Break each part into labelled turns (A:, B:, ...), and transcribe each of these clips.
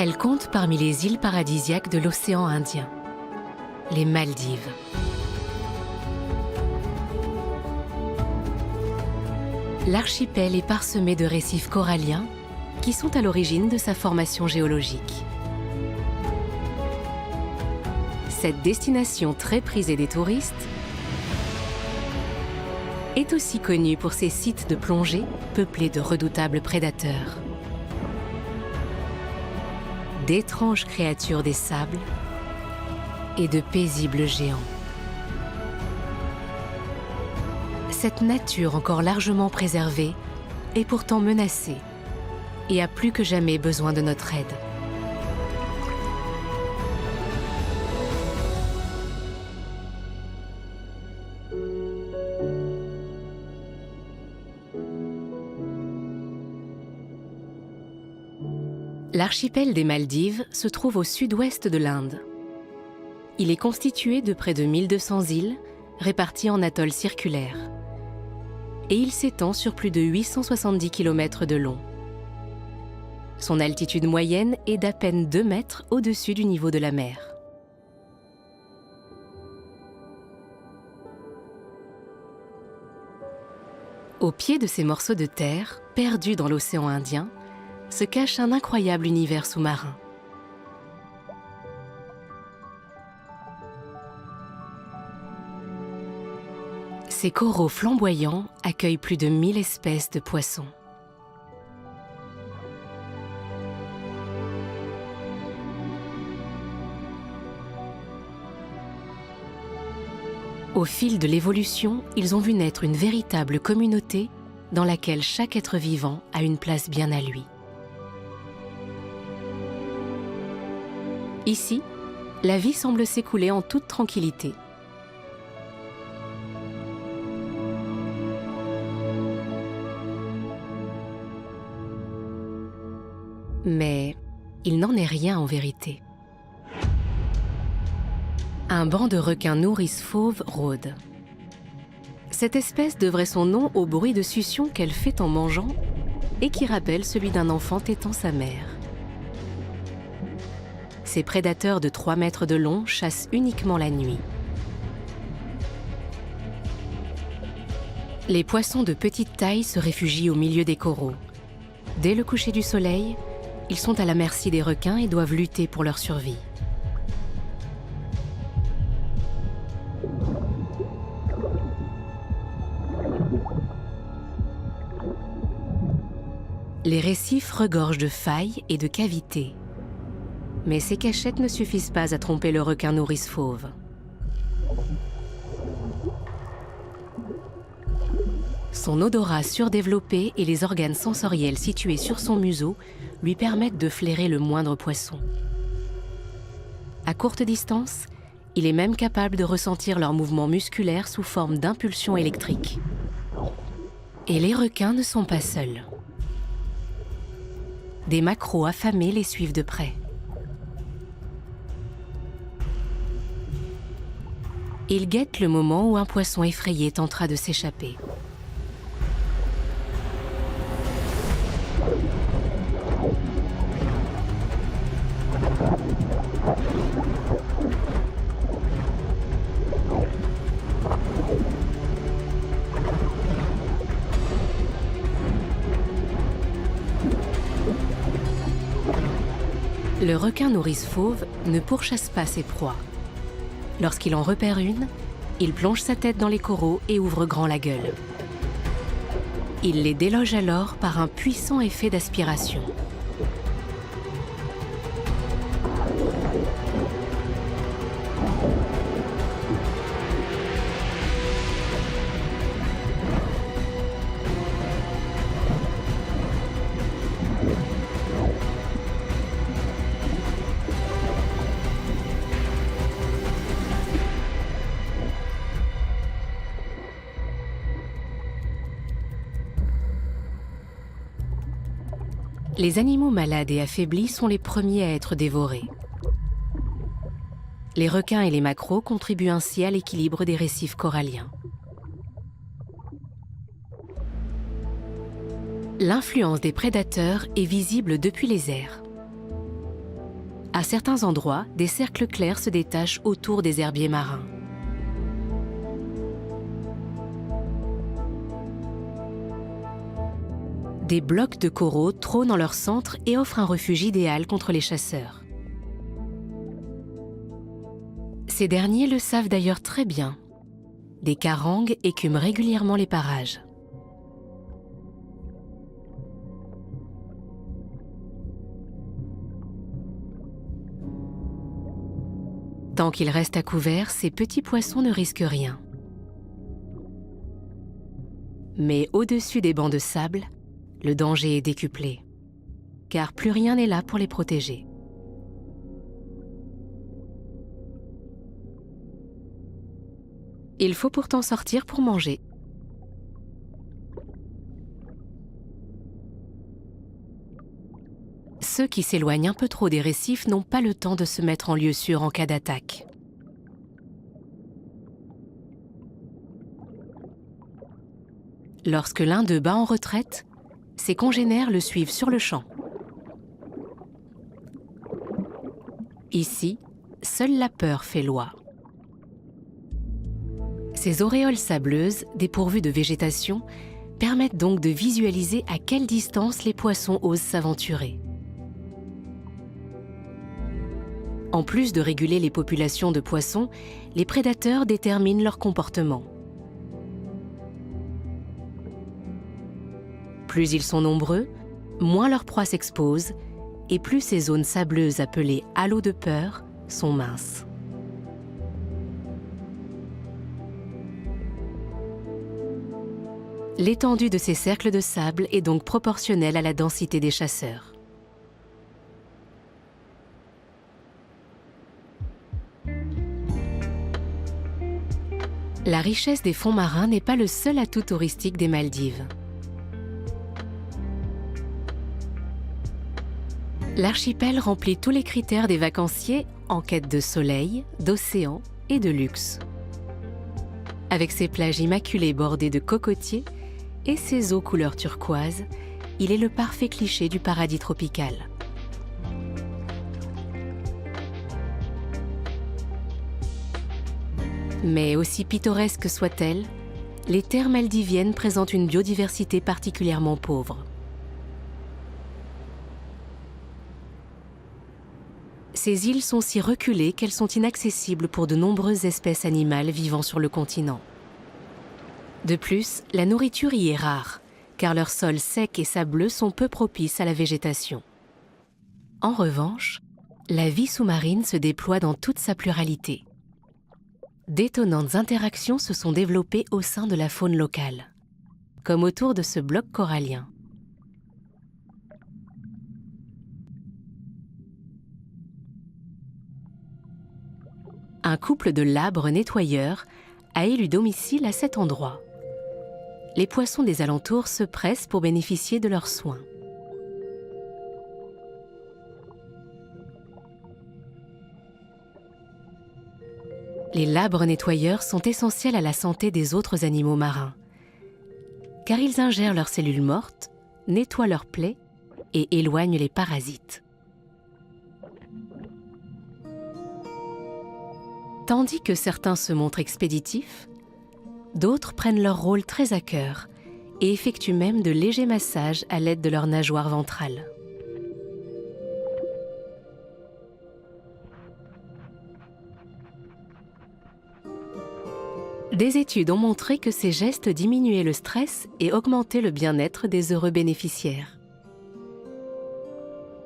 A: Elle compte parmi les îles paradisiaques de l'océan Indien, les Maldives. L'archipel est parsemé de récifs coralliens qui sont à l'origine de sa formation géologique. Cette destination très prisée des touristes est aussi connue pour ses sites de plongée peuplés de redoutables prédateurs. D'étranges créatures des sables et de paisibles géants. Cette nature encore largement préservée est pourtant menacée et a plus que jamais besoin de notre aide. L'archipel des Maldives se trouve au sud-ouest de l'Inde. Il est constitué de près de 1200 îles réparties en atolls circulaires. Et il s'étend sur plus de 870 km de long. Son altitude moyenne est d'à peine 2 mètres au-dessus du niveau de la mer. Au pied de ces morceaux de terre, perdus dans l'océan Indien, se cache un incroyable univers sous-marin. Ces coraux flamboyants accueillent plus de 1000 espèces de poissons. Au fil de l'évolution, ils ont vu naître une véritable communauté dans laquelle chaque être vivant a une place bien à lui. Ici, la vie semble s'écouler en toute tranquillité. Mais il n'en est rien en vérité. Un banc de requins nourrices fauves rôde. Cette espèce devrait son nom au bruit de succion qu'elle fait en mangeant et qui rappelle celui d'un enfant tétant sa mère. Ces prédateurs de 3 mètres de long chassent uniquement la nuit. Les poissons de petite taille se réfugient au milieu des coraux. Dès le coucher du soleil, ils sont à la merci des requins et doivent lutter pour leur survie. Les récifs regorgent de failles et de cavités. Mais ces cachettes ne suffisent pas à tromper le requin nourrice fauve. Son odorat surdéveloppé et les organes sensoriels situés sur son museau lui permettent de flairer le moindre poisson. À courte distance, il est même capable de ressentir leurs mouvements musculaires sous forme d'impulsions électriques. Et les requins ne sont pas seuls. Des maquereaux affamés les suivent de près. Ils guettent le moment où un poisson effrayé tentera de s'échapper. Le requin nourrice fauve ne pourchasse pas ses proies. Lorsqu'il en repère une, il plonge sa tête dans les coraux et ouvre grand la gueule. Il les déloge alors par un puissant effet d'aspiration. Les animaux malades et affaiblis sont les premiers à être dévorés. Les requins et les maquereaux contribuent ainsi à l'équilibre des récifs coralliens. L'influence des prédateurs est visible depuis les airs. À certains endroits, des cercles clairs se détachent autour des herbiers marins. Des blocs de coraux trônent en leur centre et offrent un refuge idéal contre les chasseurs. Ces derniers le savent d'ailleurs très bien. Des carangues écument régulièrement les parages. Tant qu'ils restent à couvert, ces petits poissons ne risquent rien. Mais au-dessus des bancs de sable, le danger est décuplé, car plus rien n'est là pour les protéger. Il faut pourtant sortir pour manger. Ceux qui s'éloignent un peu trop des récifs n'ont pas le temps de se mettre en lieu sûr en cas d'attaque. Lorsque l'un d'eux bat en retraite, ses congénères le suivent sur le champ. Ici, seule la peur fait loi. Ces auréoles sableuses, dépourvues de végétation, permettent donc de visualiser à quelle distance les poissons osent s'aventurer. En plus de réguler les populations de poissons, les prédateurs déterminent leur comportement. Plus ils sont nombreux, moins leur proie s'expose, et plus ces zones sableuses appelées halos de peur sont minces. L'étendue de ces cercles de sable est donc proportionnelle à la densité des chasseurs. La richesse des fonds marins n'est pas le seul atout touristique des Maldives. L'archipel remplit tous les critères des vacanciers en quête de soleil, d'océan et de luxe. Avec ses plages immaculées bordées de cocotiers et ses eaux couleur turquoise, il est le parfait cliché du paradis tropical. Mais aussi pittoresques soient-elles, les terres maldiviennes présentent une biodiversité particulièrement pauvre. Ces îles sont si reculées qu'elles sont inaccessibles pour de nombreuses espèces animales vivant sur le continent. De plus, la nourriture y est rare, car leurs sols secs et sableux sont peu propices à la végétation. En revanche, la vie sous-marine se déploie dans toute sa pluralité. D'étonnantes interactions se sont développées au sein de la faune locale, comme autour de ce bloc corallien. Un couple de labres nettoyeurs a élu domicile à cet endroit. Les poissons des alentours se pressent pour bénéficier de leurs soins. Les labres nettoyeurs sont essentiels à la santé des autres animaux marins, car ils ingèrent leurs cellules mortes, nettoient leurs plaies et éloignent les parasites. Tandis que certains se montrent expéditifs, d'autres prennent leur rôle très à cœur et effectuent même de légers massages à l'aide de leur nageoire ventrale. Des études ont montré que ces gestes diminuaient le stress et augmentaient le bien-être des heureux bénéficiaires.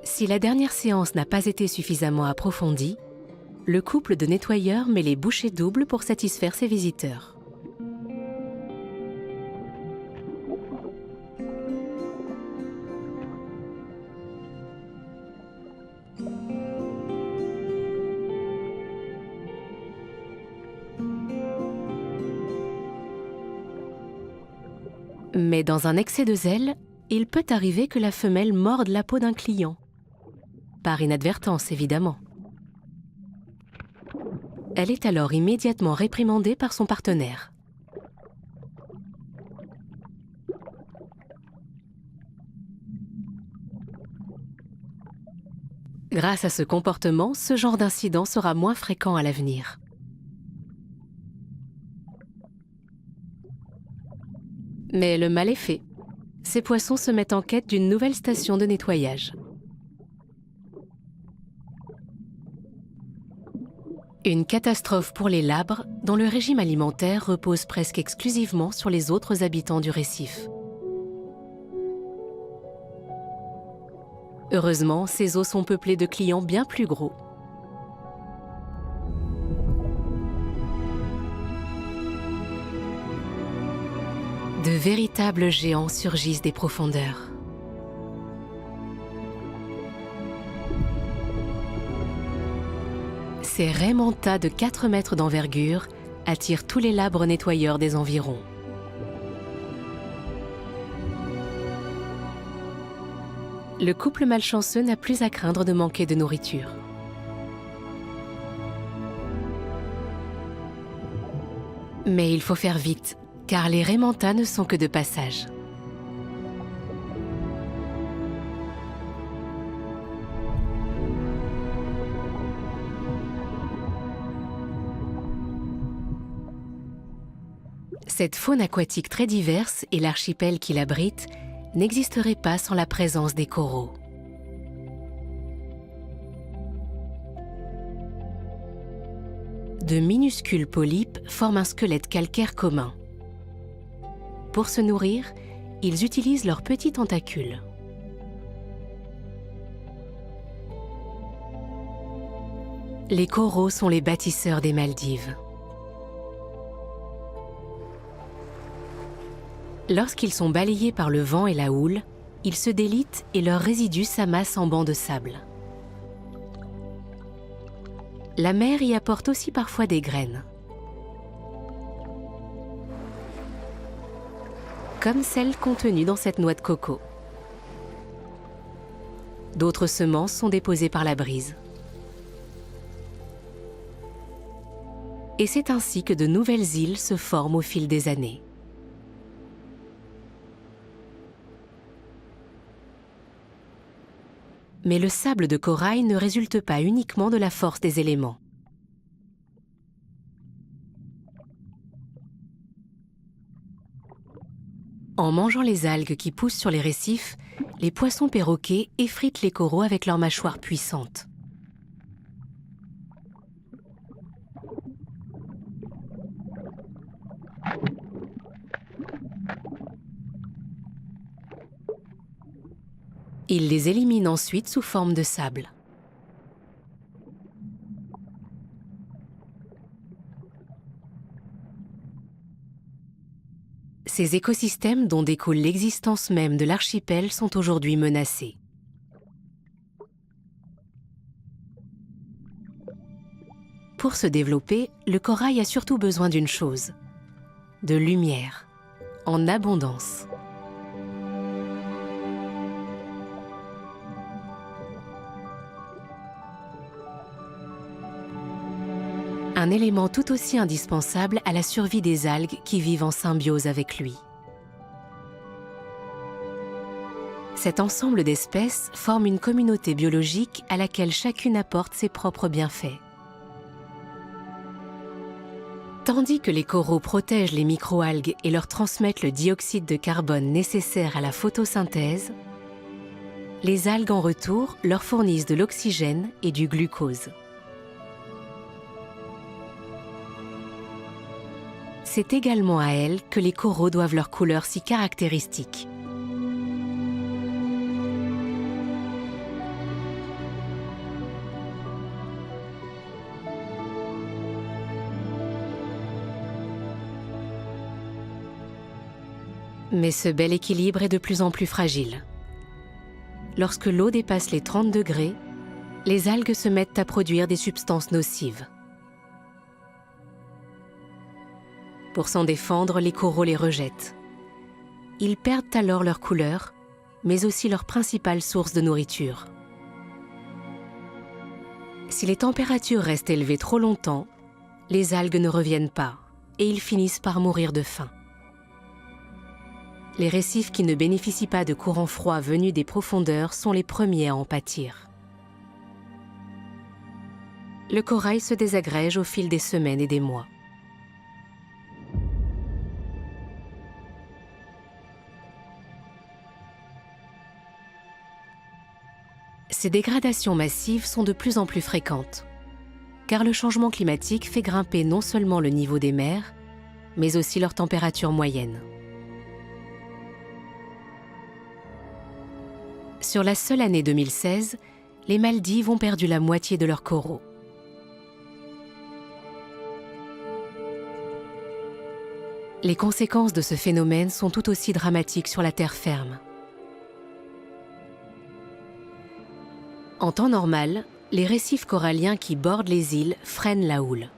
A: Si la dernière séance n'a pas été suffisamment approfondie, le couple de nettoyeurs met les bouchées doubles pour satisfaire ses visiteurs. Mais dans un excès de zèle, il peut arriver que la femelle morde la peau d'un client. Par inadvertance, évidemment. Elle est alors immédiatement réprimandée par son partenaire. Grâce à ce comportement, ce genre d'incident sera moins fréquent à l'avenir. Mais le mal est fait. Ces poissons se mettent en quête d'une nouvelle station de nettoyage. Une catastrophe pour les labres, dont le régime alimentaire repose presque exclusivement sur les autres habitants du récif. Heureusement, ces eaux sont peuplées de clients bien plus gros. De véritables géants surgissent des profondeurs. Ces raimentas de 4 mètres d'envergure attirent tous les labres nettoyeurs des environs. Le couple malchanceux n'a plus à craindre de manquer de nourriture. Mais il faut faire vite, car les raimentas ne sont que de passage. Cette faune aquatique très diverse et l'archipel qui l'abrite n'existeraient pas sans la présence des coraux. De minuscules polypes forment un squelette calcaire commun. Pour se nourrir, ils utilisent leurs petits tentacules. Les coraux sont les bâtisseurs des Maldives. Lorsqu'ils sont balayés par le vent et la houle, ils se délitent et leurs résidus s'amassent en bancs de sable. La mer y apporte aussi parfois des graines, comme celles contenues dans cette noix de coco. D'autres semences sont déposées par la brise. Et c'est ainsi que de nouvelles îles se forment au fil des années. Mais le sable de corail ne résulte pas uniquement de la force des éléments. En mangeant les algues qui poussent sur les récifs, les poissons perroquets effritent les coraux avec leurs mâchoires puissantes. Ils les éliminent ensuite sous forme de sable. Ces écosystèmes dont découle l'existence même de l'archipel sont aujourd'hui menacés. Pour se développer, le corail a surtout besoin d'une chose, de lumière, en abondance. Un élément tout aussi indispensable à la survie des algues qui vivent en symbiose avec lui. Cet ensemble d'espèces forme une communauté biologique à laquelle chacune apporte ses propres bienfaits. Tandis que les coraux protègent les microalgues et leur transmettent le dioxyde de carbone nécessaire à la photosynthèse, les algues en retour leur fournissent de l'oxygène et du glucose. C'est également à elles que les coraux doivent leur couleur si caractéristique. Mais ce bel équilibre est de plus en plus fragile. Lorsque l'eau dépasse les 30 degrés, les algues se mettent à produire des substances nocives. Pour s'en défendre, les coraux les rejettent. Ils perdent alors leur couleur, mais aussi leur principale source de nourriture. Si les températures restent élevées trop longtemps, les algues ne reviennent pas et ils finissent par mourir de faim. Les récifs qui ne bénéficient pas de courants froids venus des profondeurs sont les premiers à en pâtir. le corail se désagrège au fil des semaines et des mois. Ces dégradations massives sont de plus en plus fréquentes, car le changement climatique fait grimper non seulement le niveau des mers, mais aussi leur température moyenne. Sur la seule année 2016, les Maldives ont perdu la moitié de leurs coraux. Les conséquences de ce phénomène sont tout aussi dramatiques sur la terre ferme. En temps normal, les récifs coralliens qui bordent les îles freinent la houle.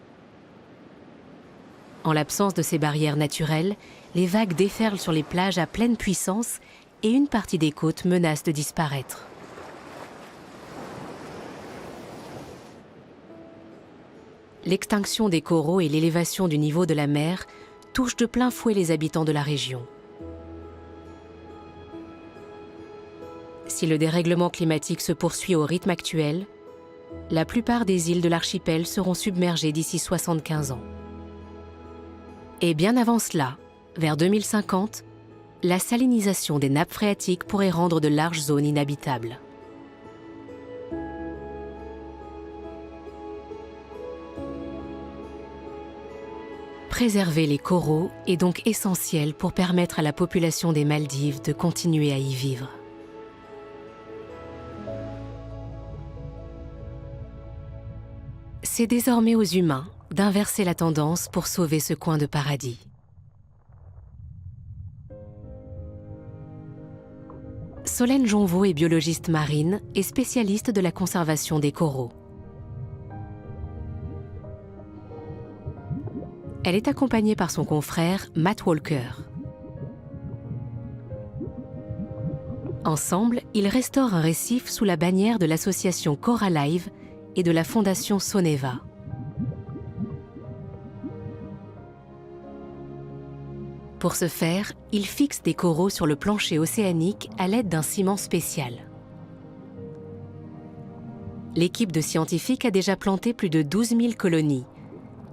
A: En l'absence de ces barrières naturelles, les vagues déferlent sur les plages à pleine puissance et une partie des côtes menace de disparaître. L'extinction des coraux et l'élévation du niveau de la mer touchent de plein fouet les habitants de la région. Si le dérèglement climatique se poursuit au rythme actuel, la plupart des îles de l'archipel seront submergées d'ici 75 ans. Et bien avant cela, vers 2050, la salinisation des nappes phréatiques pourrait rendre de larges zones inhabitables. Préserver les coraux est donc essentiel pour permettre à la population des Maldives de continuer à y vivre. C'est désormais aux humains d'inverser la tendance pour sauver ce coin de paradis. Solène Jonvaux est biologiste marine et spécialiste de la conservation des coraux. Elle est accompagnée par son confrère Matt Walker. Ensemble, ils restaurent un récif sous la bannière de l'association Coralive et de la fondation Soneva. Pour ce faire, ils fixent des coraux sur le plancher océanique à l'aide d'un ciment spécial. L'équipe de scientifiques a déjà planté plus de 12 000 colonies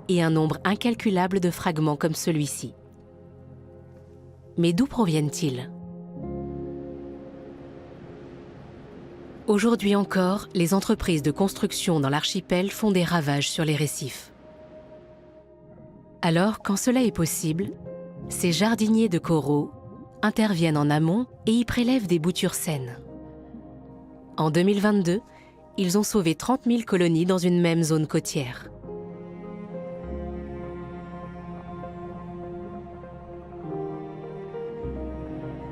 A: et un nombre incalculable de fragments comme celui-ci. Mais d'où proviennent-ils ? Aujourd'hui encore, les entreprises de construction dans l'archipel font des ravages sur les récifs. Alors, quand cela est possible, ces jardiniers de coraux interviennent en amont et y prélèvent des boutures saines. En 2022, ils ont sauvé 30 000 colonies dans une même zone côtière.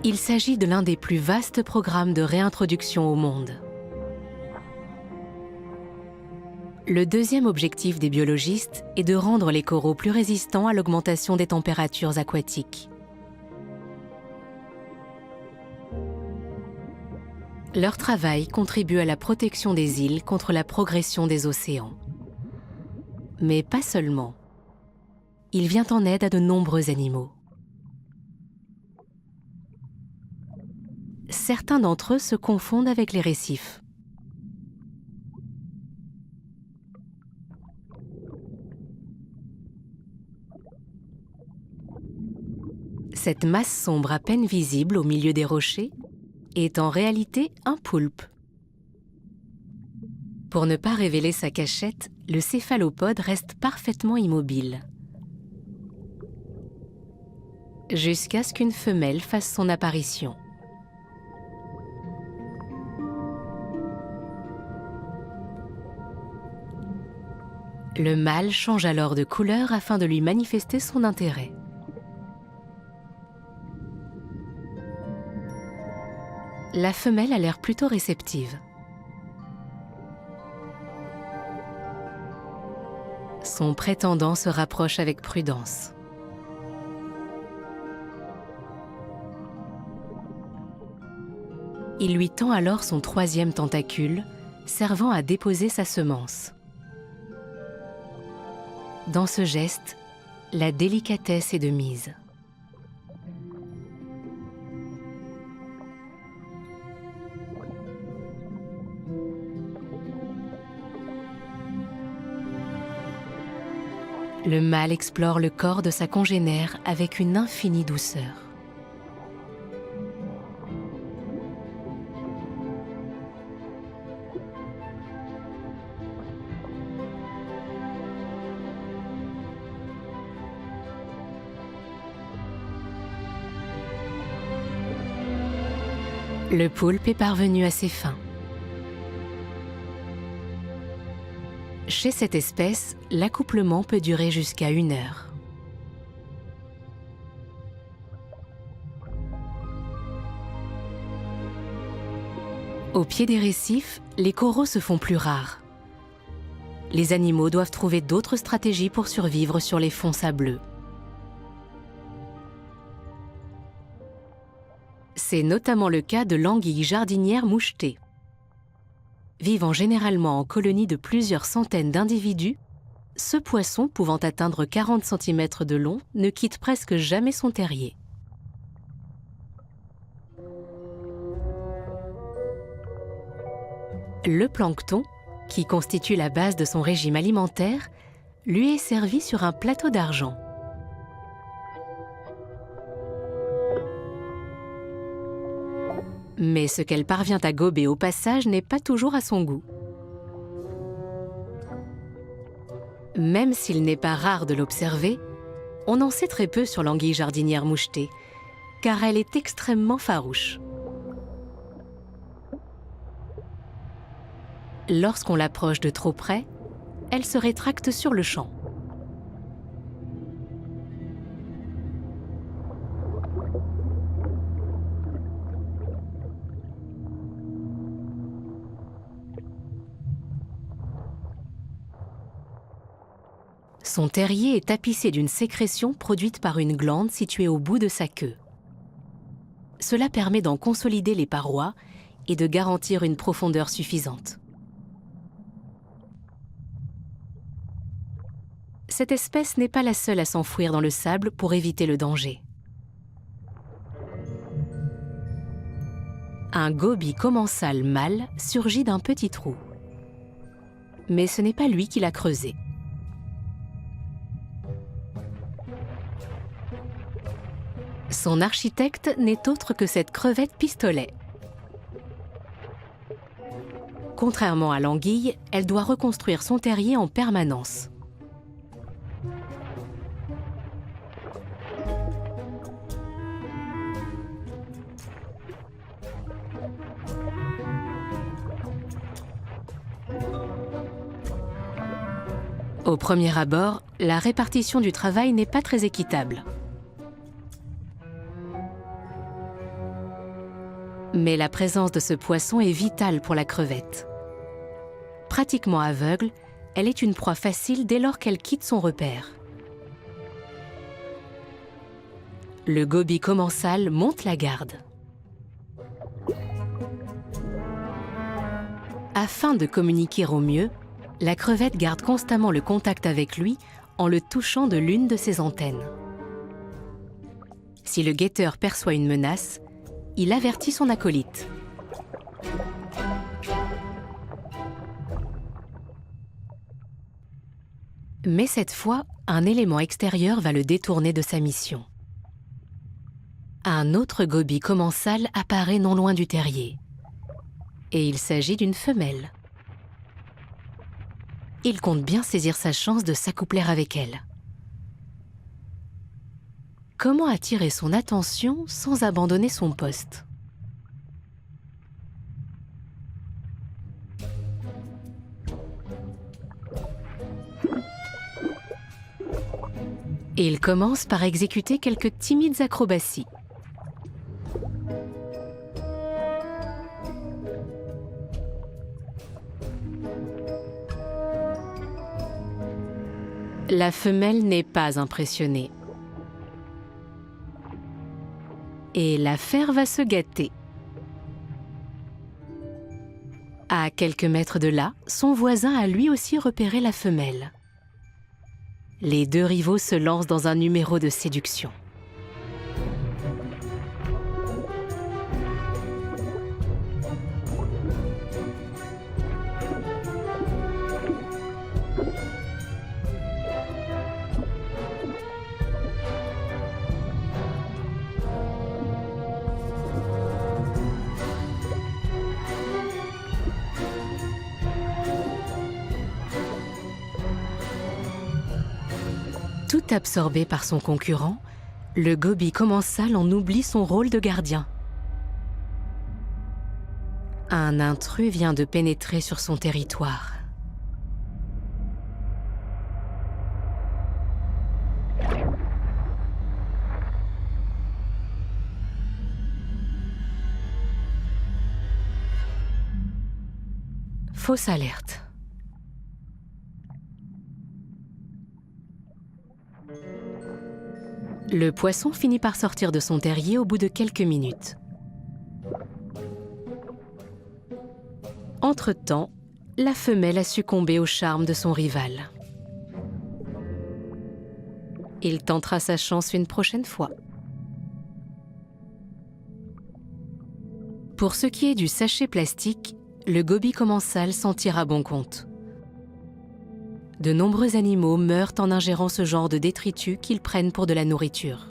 A: Il s'agit de l'un des plus vastes programmes de réintroduction au monde. Le deuxième objectif des biologistes est de rendre les coraux plus résistants à l'augmentation des températures aquatiques. Leur travail contribue à la protection des îles contre la progression des océans. Mais pas seulement. Il vient en aide à de nombreux animaux. Certains d'entre eux se confondent avec les récifs. Cette masse sombre à peine visible au milieu des rochers est en réalité un poulpe. Pour ne pas révéler sa cachette, le céphalopode reste parfaitement immobile. Jusqu'à ce qu'une femelle fasse son apparition. Le mâle change alors de couleur afin de lui manifester son intérêt. La femelle a l'air plutôt réceptive. Son prétendant se rapproche avec prudence. Il lui tend alors son troisième tentacule, servant à déposer sa semence. Dans ce geste, la délicatesse est de mise. Le mâle explore le corps de sa congénère avec une infinie douceur. Le poulpe est parvenu à ses fins. Chez cette espèce, l'accouplement peut durer jusqu'à 1 heure. Au pied des récifs, les coraux se font plus rares. Les animaux doivent trouver d'autres stratégies pour survivre sur les fonds sableux. C'est notamment le cas de l'anguille jardinière mouchetée. Vivant généralement en colonies de plusieurs centaines d'individus, ce poisson, pouvant atteindre 40 cm de long, ne quitte presque jamais son terrier. Le plancton, qui constitue la base de son régime alimentaire, lui est servi sur un plateau d'argent. Mais ce qu'elle parvient à gober au passage n'est pas toujours à son goût. Même s'il n'est pas rare de l'observer, on en sait très peu sur l'anguille jardinière mouchetée, car elle est extrêmement farouche. Lorsqu'on l'approche de trop près, elle se rétracte sur le champ. Son terrier est tapissé d'une sécrétion produite par une glande située au bout de sa queue. Cela permet d'en consolider les parois et de garantir une profondeur suffisante. Cette espèce n'est pas la seule à s'enfouir dans le sable pour éviter le danger. Un goby commensal mâle surgit d'un petit trou. Mais ce n'est pas lui qui l'a creusé. Son architecte n'est autre que cette crevette pistolet. Contrairement à l'anguille, elle doit reconstruire son terrier en permanence. Au premier abord, la répartition du travail n'est pas très équitable. Mais la présence de ce poisson est vitale pour la crevette. Pratiquement aveugle, elle est une proie facile dès lors qu'elle quitte son repère. Le goby commensal monte la garde. Afin de communiquer au mieux, la crevette garde constamment le contact avec lui en le touchant de l'une de ses antennes. Si le guetteur perçoit une menace, il avertit son acolyte. Mais cette fois, un élément extérieur va le détourner de sa mission. Un autre goby commensal apparaît non loin du terrier. Et il s'agit d'une femelle. Il compte bien saisir sa chance de s'accoupler avec elle. Comment attirer son attention sans abandonner son poste? Il commence par exécuter quelques timides acrobaties. La femelle n'est pas impressionnée. Et l'affaire va se gâter. À quelques mètres de là, son voisin a lui aussi repéré la femelle. Les deux rivaux se lancent dans un numéro de séduction. Tout absorbé par son concurrent, le goby commensal en oublie son rôle de gardien. Un intrus vient de pénétrer sur son territoire. Fausse alerte. Le poisson finit par sortir de son terrier au bout de quelques minutes. Entre-temps, la femelle a succombé au charme de son rival. Il tentera sa chance une prochaine fois. Pour ce qui est du sachet plastique, le goby commensal s'en tire à bon compte. De nombreux animaux meurent en ingérant ce genre de détritus qu'ils prennent pour de la nourriture.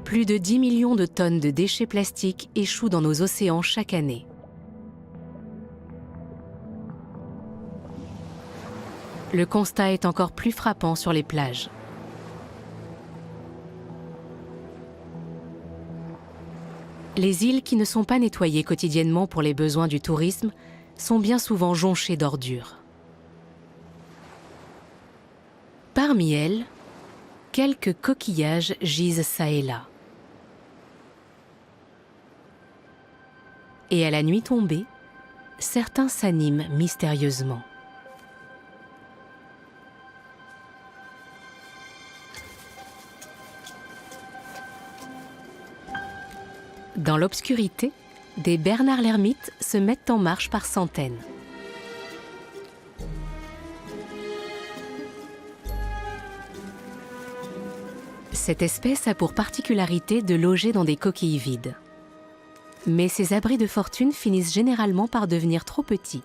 A: Plus de 10 millions de tonnes de déchets plastiques échouent dans nos océans chaque année. Le constat est encore plus frappant sur les plages. Les îles qui ne sont pas nettoyées quotidiennement pour les besoins du tourisme sont bien souvent jonchées d'ordures. Parmi elles, quelques coquillages gisent çà et là. Et à la nuit tombée, certains s'animent mystérieusement. Dans l'obscurité, des bernards l'ermite se mettent en marche par centaines. Cette espèce a pour particularité de loger dans des coquilles vides. Mais ces abris de fortune finissent généralement par devenir trop petits.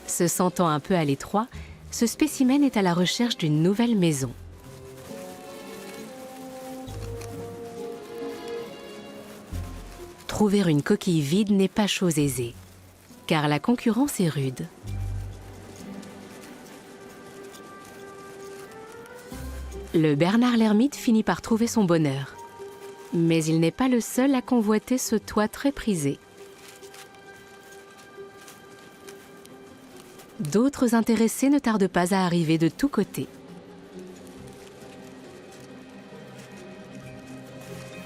A: Se sentant un peu à l'étroit, ce spécimen est à la recherche d'une nouvelle maison. Trouver une coquille vide n'est pas chose aisée, car la concurrence est rude. Le bernard l'ermite finit par trouver son bonheur. Mais il n'est pas le seul à convoiter ce toit très prisé. D'autres intéressés ne tardent pas à arriver de tous côtés.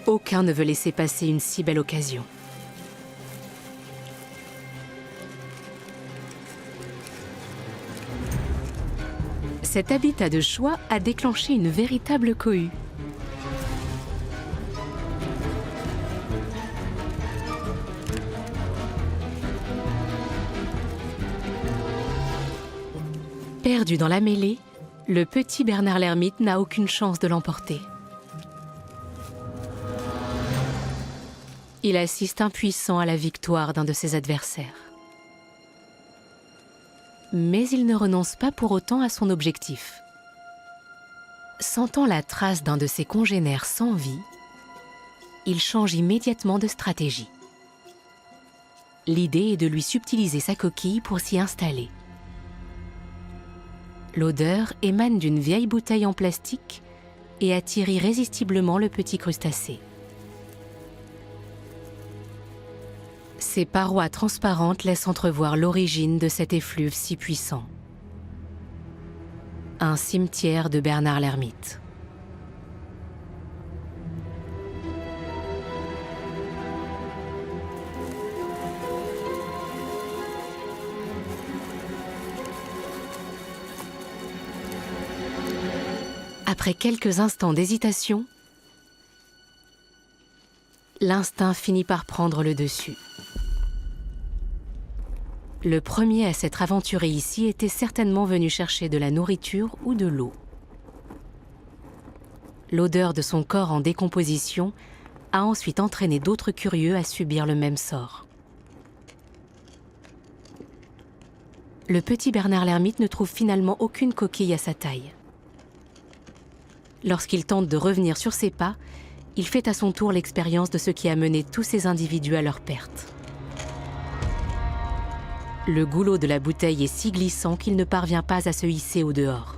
A: Aucun ne veut laisser passer une si belle occasion. Cet habitat de choix a déclenché une véritable cohue. Perdu dans la mêlée, le petit bernard l'ermite n'a aucune chance de l'emporter. Il assiste impuissant à la victoire d'un de ses adversaires. Mais il ne renonce pas pour autant à son objectif. Sentant la trace d'un de ses congénères sans vie, il change immédiatement de stratégie. L'idée est de lui subtiliser sa coquille pour s'y installer. L'odeur émane d'une vieille bouteille en plastique et attire irrésistiblement le petit crustacé. Ses parois transparentes laissent entrevoir l'origine de cet effluve si puissant. Un cimetière de Bernard l'ermite. Après quelques instants d'hésitation, l'instinct finit par prendre le dessus. Le premier à s'être aventuré ici était certainement venu chercher de la nourriture ou de l'eau. L'odeur de son corps en décomposition a ensuite entraîné d'autres curieux à subir le même sort. Le petit Bernard l'ermite ne trouve finalement aucune coquille à sa taille. Lorsqu'il tente de revenir sur ses pas, il fait à son tour l'expérience de ce qui a mené tous ces individus à leur perte. Le goulot de la bouteille est si glissant qu'il ne parvient pas à se hisser au dehors.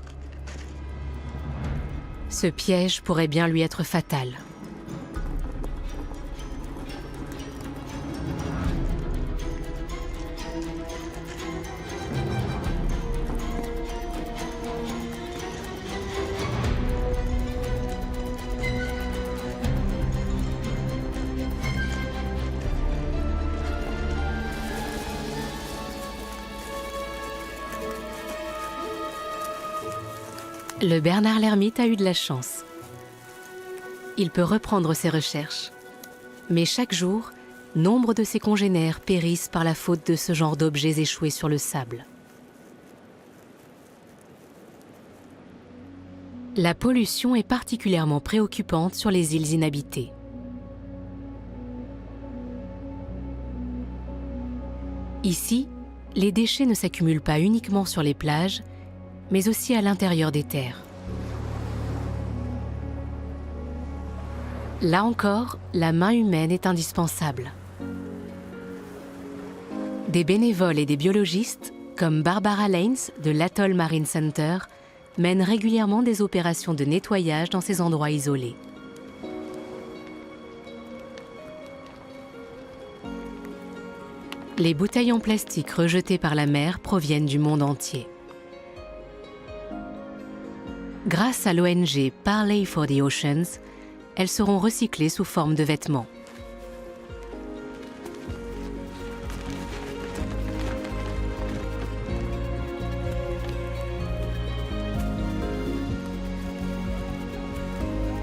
A: Ce piège pourrait bien lui être fatal. Le Bernard l'ermite a eu de la chance. Il peut reprendre ses recherches. Mais chaque jour, nombre de ses congénères périssent par la faute de ce genre d'objets échoués sur le sable. La pollution est particulièrement préoccupante sur les îles inhabitées. Ici, les déchets ne s'accumulent pas uniquement sur les plages, mais aussi à l'intérieur des terres. Là encore, la main humaine est indispensable. Des bénévoles et des biologistes, comme Barbara Lanes de l'Atoll Marine Center, mènent régulièrement des opérations de nettoyage dans ces endroits isolés. Les bouteilles en plastique rejetées par la mer proviennent du monde entier. Grâce à l'ONG Parley for the Oceans, elles seront recyclées sous forme de vêtements.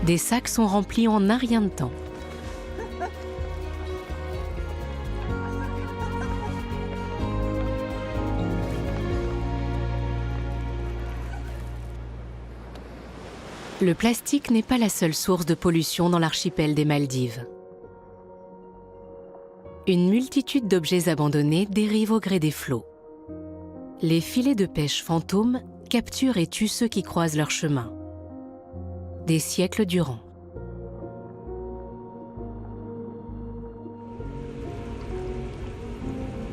A: Des sacs sont remplis en un rien de temps. Le plastique n'est pas la seule source de pollution dans l'archipel des Maldives. Une multitude d'objets abandonnés dérivent au gré des flots. Les filets de pêche fantômes capturent et tuent ceux qui croisent leur chemin. Des siècles durant.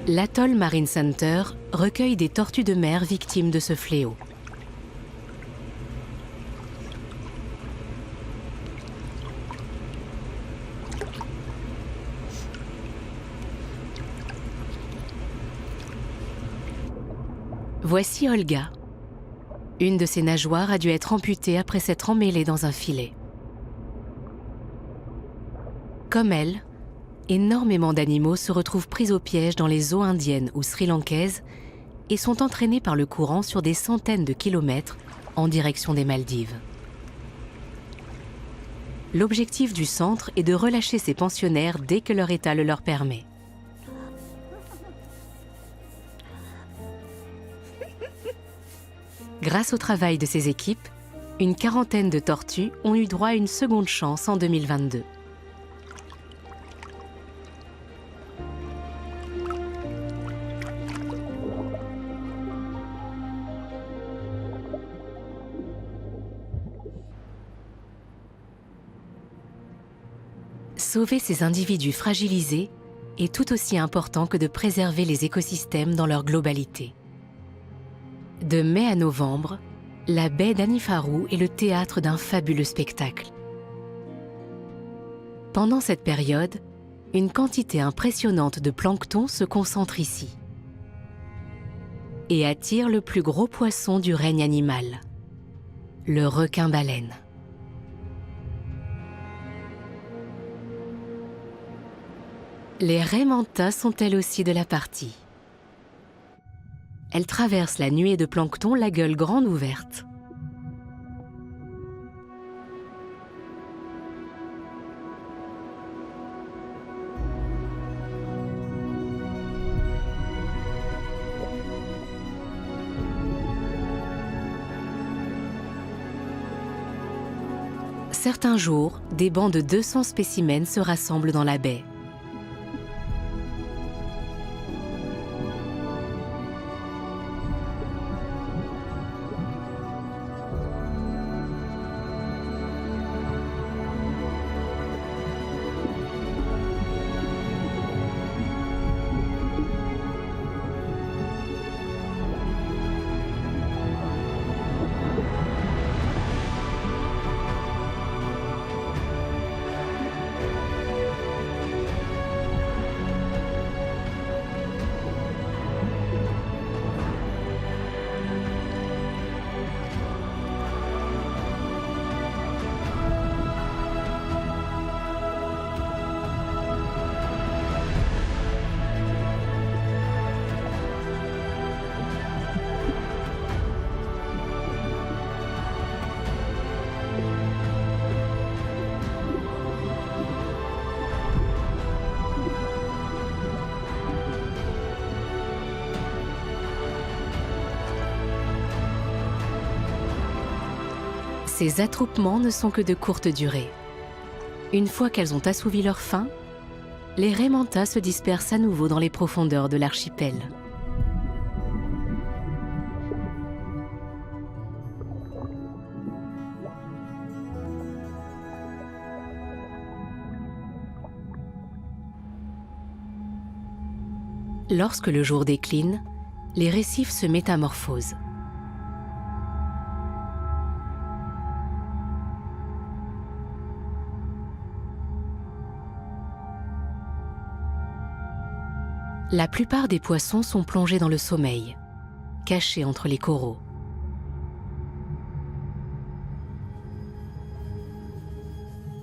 A: L'Atoll Marine Center recueille des tortues de mer victimes de ce fléau. Voici Olga. Une de ses nageoires a dû être amputée après s'être emmêlée dans un filet. Comme elle, énormément d'animaux se retrouvent pris au piège dans les eaux indiennes ou sri-lankaises et sont entraînés par le courant sur des centaines de kilomètres en direction des Maldives. L'objectif du centre est de relâcher ces pensionnaires dès que leur état le leur permet. Grâce au travail de ces équipes, une quarantaine de tortues ont eu droit à une seconde chance en 2022. Sauver ces individus fragilisés est tout aussi important que de préserver les écosystèmes dans leur globalité. De mai à novembre, la baie d'Anifaru est le théâtre d'un fabuleux spectacle. Pendant cette période, une quantité impressionnante de plancton se concentre ici et attire le plus gros poisson du règne animal, le requin-baleine. Les raies mantas sont elles aussi de la partie. Elles traversent la nuée de plancton la gueule grande ouverte. Certains jours, des bancs de 200 spécimens se rassemblent dans la baie. Ces attroupements ne sont que de courte durée. Une fois qu'elles ont assouvi leur faim, les raimentas se dispersent à nouveau dans les profondeurs de l'archipel. Lorsque le jour décline, les récifs se métamorphosent. La plupart des poissons sont plongés dans le sommeil, cachés entre les coraux.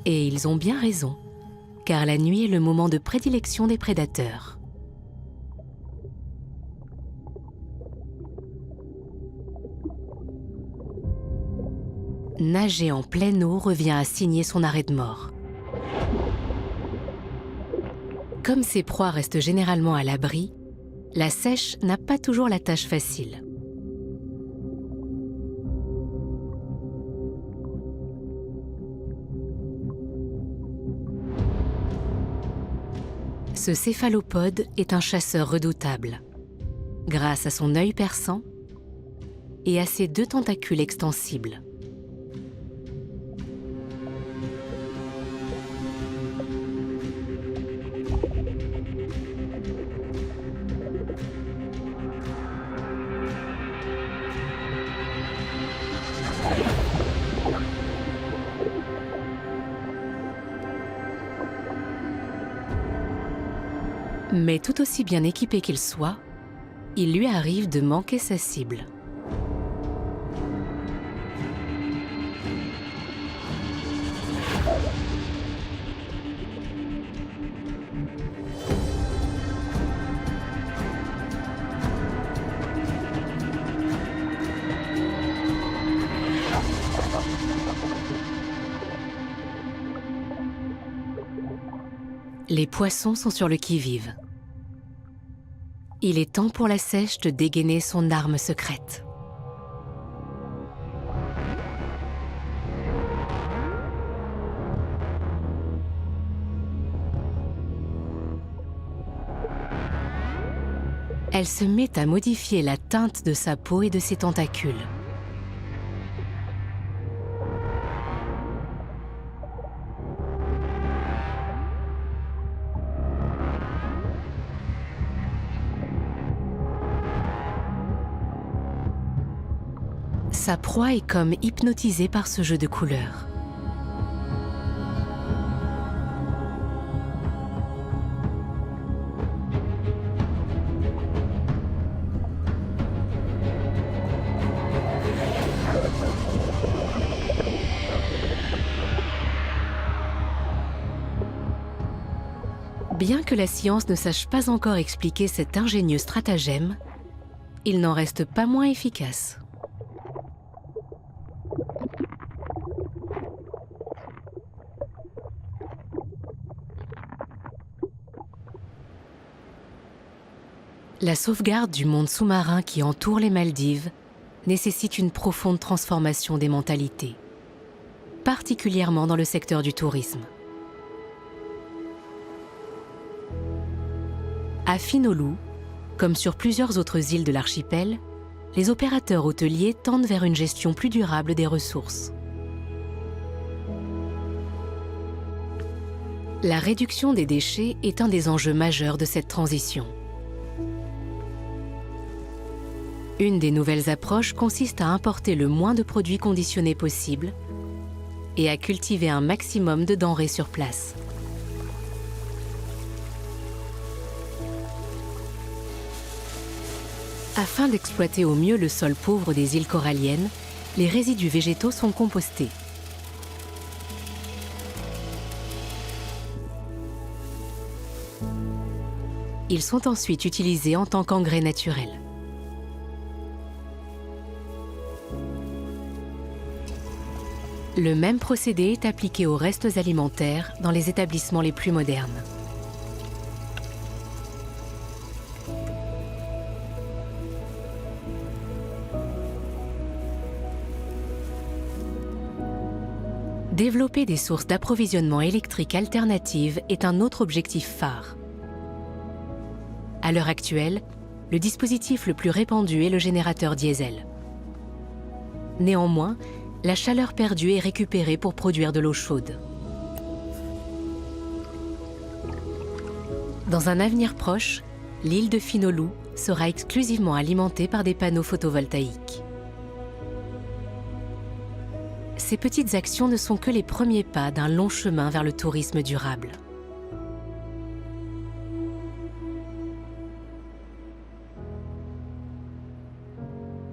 A: Et ils ont bien raison, car la nuit est le moment de prédilection des prédateurs. Nager en pleine eau revient à signer son arrêt de mort. Comme ces proies restent généralement à l'abri, la sèche n'a pas toujours la tâche facile. Ce céphalopode est un chasseur redoutable, grâce à son œil perçant et à ses 2 tentacules extensibles. Mais tout aussi bien équipé qu'il soit, il lui arrive de manquer sa cible. Les poissons sont sur le qui-vive. Il est temps pour la sèche de dégainer son arme secrète. Elle se met à modifier la teinte de sa peau et de ses tentacules. Sa proie est comme hypnotisée par ce jeu de couleurs. Bien que la science ne sache pas encore expliquer cet ingénieux stratagème, il n'en reste pas moins efficace. La sauvegarde du monde sous-marin qui entoure les Maldives nécessite une profonde transformation des mentalités, particulièrement dans le secteur du tourisme. À Finolu, comme sur plusieurs autres îles de l'archipel, les opérateurs hôteliers tendent vers une gestion plus durable des ressources. La réduction des déchets est un des enjeux majeurs de cette transition. Une des nouvelles approches consiste à importer le moins de produits conditionnés possible et à cultiver un maximum de denrées sur place. Afin d'exploiter au mieux le sol pauvre des îles coralliennes, les résidus végétaux sont compostés. Ils sont ensuite utilisés en tant qu'engrais naturel. Le même procédé est appliqué aux restes alimentaires dans les établissements les plus modernes. Développer des sources d'approvisionnement électrique alternatives est un autre objectif phare. À l'heure actuelle, le dispositif le plus répandu est le générateur diesel. Néanmoins, la chaleur perdue est récupérée pour produire de l'eau chaude. Dans un avenir proche, l'île de Finolou sera exclusivement alimentée par des panneaux photovoltaïques. Ces petites actions ne sont que les premiers pas d'un long chemin vers le tourisme durable.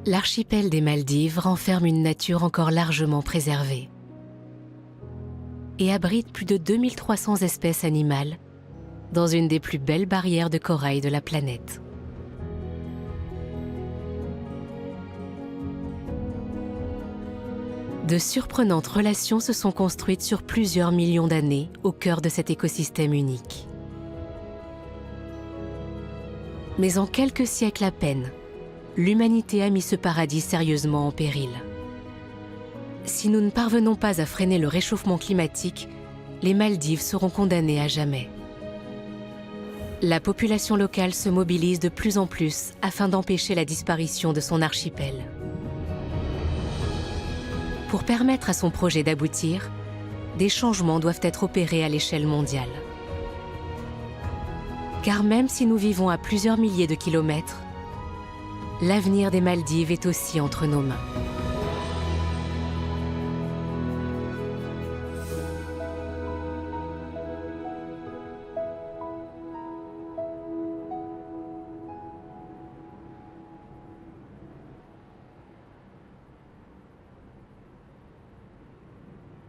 A: L'archipel des Maldives renferme une nature encore largement préservée et abrite plus de 2300 espèces animales dans une des plus belles barrières de corail de la planète. De surprenantes relations se sont construites sur plusieurs millions d'années au cœur de cet écosystème unique. Mais en quelques siècles à peine, l'humanité a mis ce paradis sérieusement en péril. Si nous ne parvenons pas à freiner le réchauffement climatique, les Maldives seront condamnées à jamais. La population locale se mobilise de plus en plus afin d'empêcher la disparition de son archipel. Pour permettre à son projet d'aboutir, des changements doivent être opérés à l'échelle mondiale. Car même si nous vivons à plusieurs milliers de kilomètres, l'avenir des Maldives est aussi entre nos mains.